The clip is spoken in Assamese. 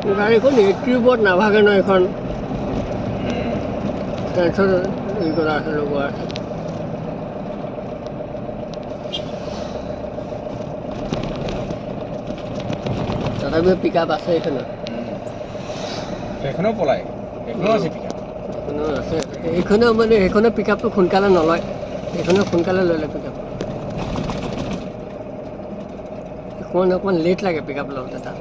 গাড়ীখন 80ৰ ওপৰত নাভাগে ন এইখন চেঞ্চৰ হেৰি কৰা আছে লগোৱা আছে তথাপিও পিক আপ আছে এইখনত সেইখনো পলাই সেইখনো আছে পিক আপ এইখনো আছে এইখনেও মানে সেইখনে পিক আপটো সোনকালে নলয় এইখনে সোনকালে লৈ লয় পিক আপ অকণমান লেট লাগে পিক আপ লওঁতে তাত